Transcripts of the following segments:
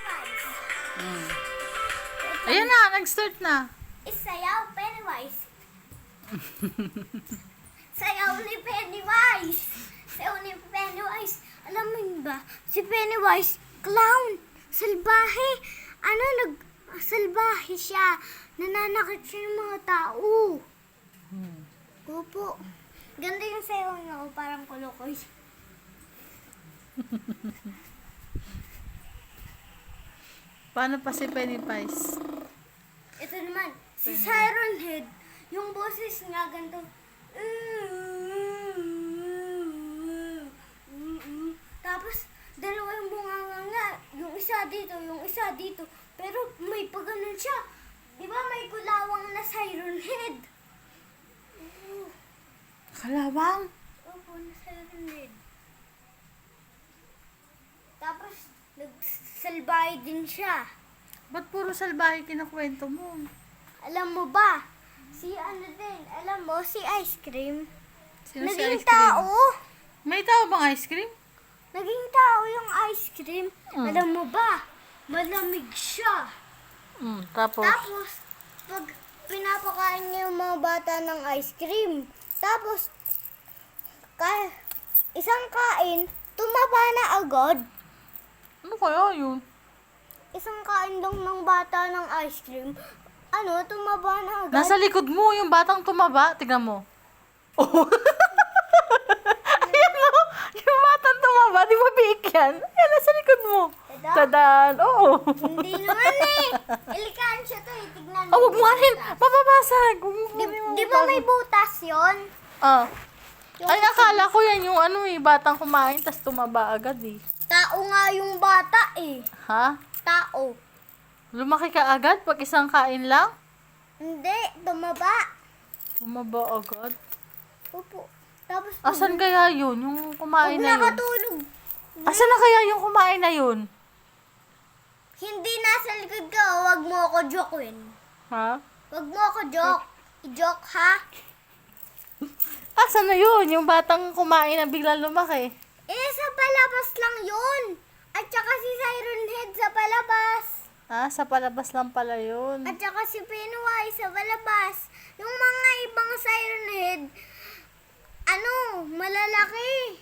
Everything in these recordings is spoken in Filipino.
Pennywise. Ayan na, nag-start na. Isayaw, Pennywise. Sayaw ni Pennywise. Sayaw ni Pennywise. Alam mo yun ba? Si Pennywise, clown. Salbahe. Salbahe siya. Nananakit siya ng mga tao. Opo. Ganda yung sayaw niya. Parang kolokoy. Paano pa si Pennywise? Ito naman, si Siren Head, yung boses niya ganito. Tapos, dalawa yung bunganga nga. Yung isa dito. Pero may pagganon siya. Di ba may kulawang na Siren Head? Kalawang? Opo, na Siren Head. Tapos, nagsalbahe din siya. Ba't puro salbahe kinakwento mo? Alam mo ba, si Ice Cream, Sino si naging Ice Cream? tao. May tao bang ice cream? Naging tao yung ice cream. Mm. Alam mo ba, malamig siya. Tapos? Tapos, pag pinapakain niya yung mga bata ng ice cream, tapos, isang kain, tumaba na agad. Ano kaya yun? Isang kain lang ng bata ng ice cream, tumaba na agad. Nasa likod mo, yung batang tumaba. Tignan mo. Oh. Ayan mo. Yung batang tumaba. Di ba biik yan? Ayan, nasa likod mo. Tada? Tadaan. Oo. Hindi naman eh. Ilikaan siya to eh. Tignan mo. Oh, huwag mo anin. Mababasag. Di ba may butas yon? Ah. Ay, akala ko yan yung batang kumain tas tumaba agad eh. Tao nga yung bata eh. Ha? Tao. Lumaki ka agad pag isang kain lang? Hindi, tumaba. Tumaba agad? Opo. Tapos Asan kaya yun? Yung pag kumain na yun? nakatulog, Asan na kaya yung kumain na yun? hindi nasa likod ka, wag mo ako jokein. Ha? Wag mo ako joke. I-joke ha? Asan na yun? Yung batang kumain na biglang lumaki? Sa palabas lang yun. At saka si Siren Head sa palabas. Ah, sa palabas lang pala yun. At saka si Pennywise sa palabas. Yung mga ibang Siren Head, malalaki.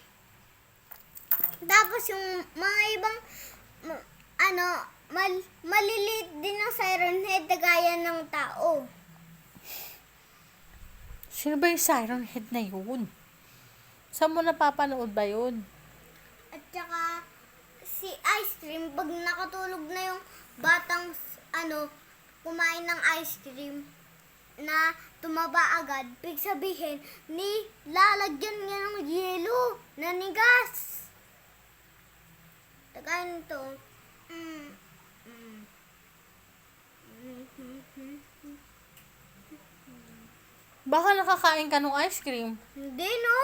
Tapos yung mga ibang, maliliit din ng Siren Head na gaya ng tao. Sino ba yung Siren Head na yun? Saan mo napapanood ba yun? At saka, si Ice Cream, pag nakatulog na yung batang, kumain ng ice cream na tumaba agad, big sabihin, lalagyan niya ng yelo na nigas. Tagayin ito. Baka nakakain ka ng ice cream. Hindi, no?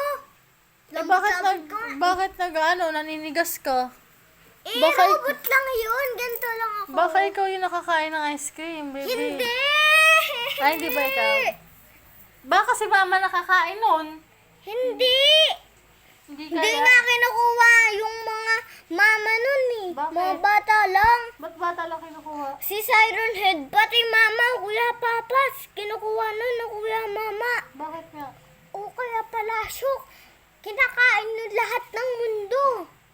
Eh, Labot-labot ka. bakit naninigas ka? Baka, Robot lang yun. Ganito lang ako. baka ikaw yung nakakain ng ice cream, baby. Hindi! Ay, hindi ba ikaw? Baka si mama nakakain nun. Hindi! Hindi Hindi kaya. nga kinukuha yung mga mama nun eh. Bakit? Mga bata lang. Ba't bata lang kinukuha? Si Siren Head, pati mama, kuya papas, kinukuha nun ng kuya mama. Bakit nga? O kaya palasok, kinakain nun lahat ng mundo.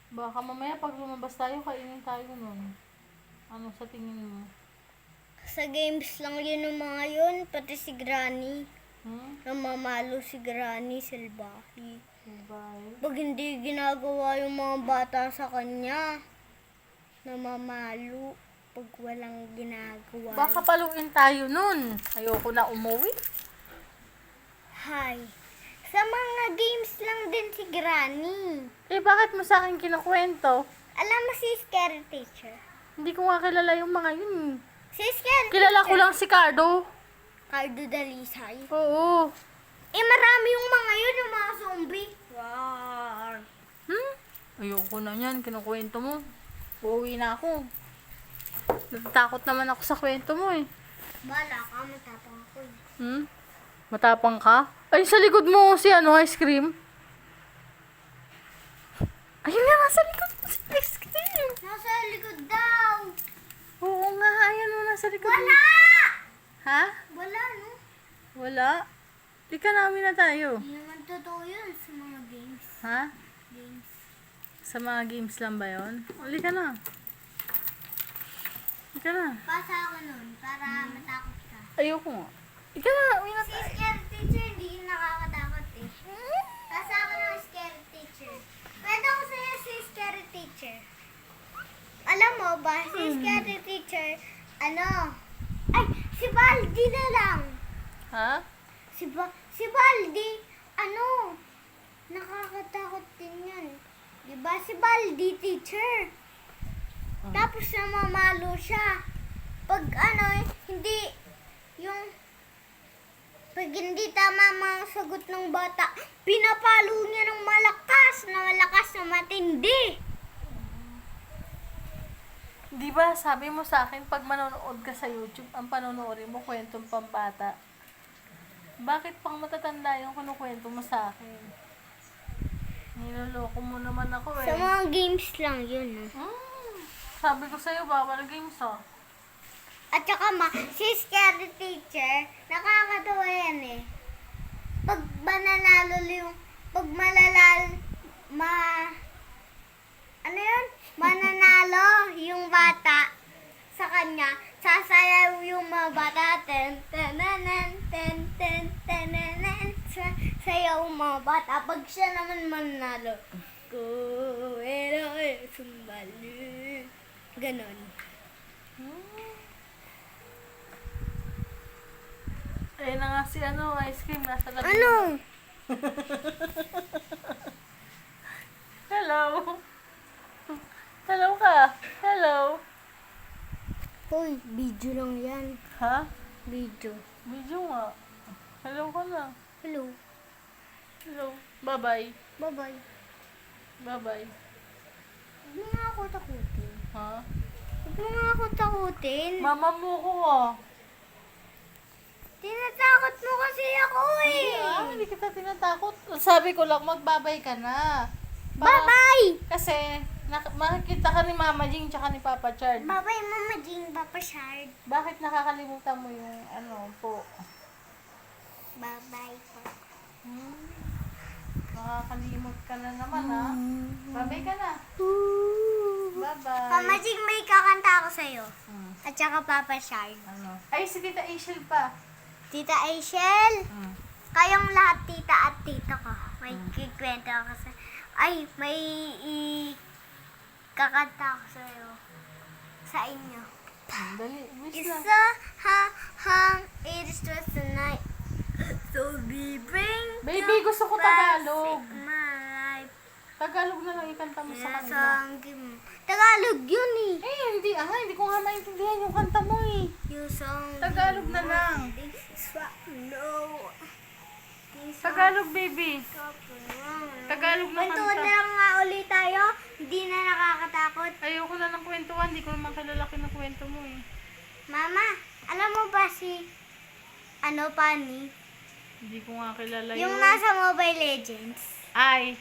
Baka mamaya pag lumabas tayo, kainin tayo nun. Ano sa tingin mo? Sa games lang yun ng mga yun, pati si Granny. Namamalo si Granny, salbahe. Bye. Pag hindi ginagawa yung mga bata sa kanya, namamalo pag walang ginagawa. Baka paluin tayo nun. Ayoko na umuwi. Hi. Sa mga games lang din si Granny. Eh, bakit mo sa akin kinukwento? Alam mo si Scary Teacher? Hindi ko nga kilala yung mga yun. Si Scary Kilala ko Teacher. lang si Cardo. Cardo Dalisay. Oo. Marami yung mga yun, yung mga zombie. Wow. Ayoko na yan. Kinukwento mo. Uuwi na ako. Natatakot naman ako sa kwento mo eh. Bala ka, matapang ako eh. Matapang ka? Ay, sa likod mo si ice cream. Ayun nga, nasa likod mo si ice cream. Nasa likod daw. Wala! Ha? Wala, no? Wala? Di ka namin na tayo. Hindi naman totoo yun sa mga games. Ha? Games. Sa mga games lang ba yun? Uli ka na. Uli ka na. Pasa ako nun para matakot ka. Ayoko nga. Ika na, uwi na Si tayo. scary teacher, hindi yun nakakatakot eh. Pasa ako ng scary teacher. Kwento ko sa'yo si scary teacher. Alam mo ba, si scary teacher, ano? Ay, si Baldi na lang. Ha? Si Baldi, ano? Nakakatakot din yan. Diba si Baldi teacher? Tapos namamalo siya. Pag ano, pag hindi tama mga sagot ng bata, pinapalo niya ng malakas na matindi. Di ba sabi mo sa akin, pag manonood ka sa YouTube, ang panonoodin mo kwentong pambata. Bakit pang matatanda yung kinukwento mo sa akin? Niloloko mo naman ako Sa eh. mga games lang yun. Sabi ko sa'yo, bawal games ah. At saka si scary teacher, nakakatawa yan eh. Pag mananalo yung bata sa kanya, sasayaw yung mga bata, sayaw yung mga bata. Pag siya naman mananalo, sumbali. Ganon. Ayun na nga si ice cream nasa labi. Ano? Hello. Hello ka. Hello. Hoy, video lang yan. Ha? Video. Video nga. Hello ka na. Hello. Hello. Bye-bye. Bye-bye. Bye-bye. Huwag mo nga ako takutin. Ha? Huwag mo nga ako takutin. Mama mo ko ah. Tinatakot mo kasi ako eh. Hindi kita tinatakot. Sabi ko lang, magbabay ka na. Bye-bye! Kasi, makikita ka ni Mama Jing tsaka ni Papa Chard. Bye-bye, Mama Jing, Papa Shard. Bakit nakakalimutan mo yung po? Bye-bye po. Nakakalimot ka na naman ha. Babay ka na. Bye-bye. Mama Jing, may kakanta ako sa'yo. Hmm. At saka Papa Shard. Ano? Ay, si Tita Asiel pa. Tita Aishel, kayong lahat tita at tito ko. May kikwento ako sa... Ay, may kakanta ako sa'yo. Sa inyo. Dali, wish lang. Isa hang it was the night. So we bring Baby, gusto ko Tagalog. my life. Tagalog na lang ikanta mo sa Yes, kanila. Tagalog yun eh. Hindi ko nga maintindihan yung kanta mo eh. Yung song. Tagalog na lang. No. Tagalog, baby. Tagalog na Kwentuhan na kanta. lang nga ulit tayo. Hindi na nakakatakot. Ayoko na ng kwentuhan. Hindi ko naman kalalaki ng kwento mo eh. Mama, alam mo ba si Pani? Hindi ko nga kilala yun. Yung nasa Mobile Legends. Ay,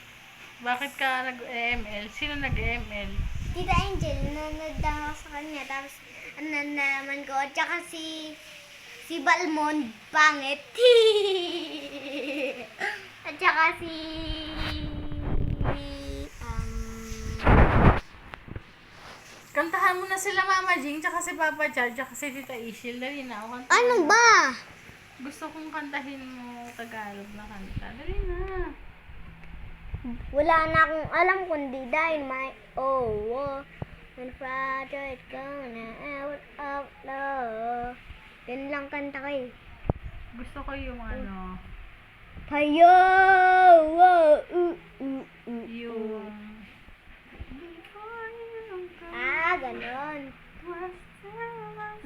bakit ka nag-ML? Sino nag-ML? Tita Angel, nanonood lang ako sa kanya. Tapos, naman ko. At saka si Balmond, pangit. At saka Kantahan mo na sila Mama Jing, tsaka si Papa Char, tsaka si Tita Ishil. Dali na, ako kanta. ano ba? Gusto kong kantahin mo Tagalog na kanta. Dali na. Wala na akong alam kundi Dynamite. Oh. When Friday it's gonna out of love. Yan lang kanta ko eh. Gusto ko yung ano, Payo! yung... Ganon.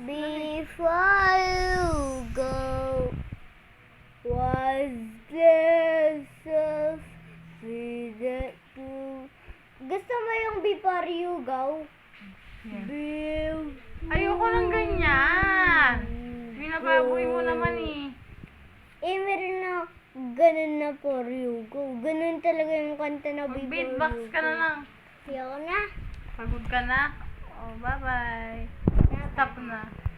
Before you go, was there something to... Gusto mo yung before you go? Ayoko ng ganyan. Binababoy mo naman eh. Meron na ganun na for you go. Ganun talaga yung kanta na before Mag-beatbox you ka na go. lang. Ayoko na. Pagod ka na? Oh, bye-bye. Stop na.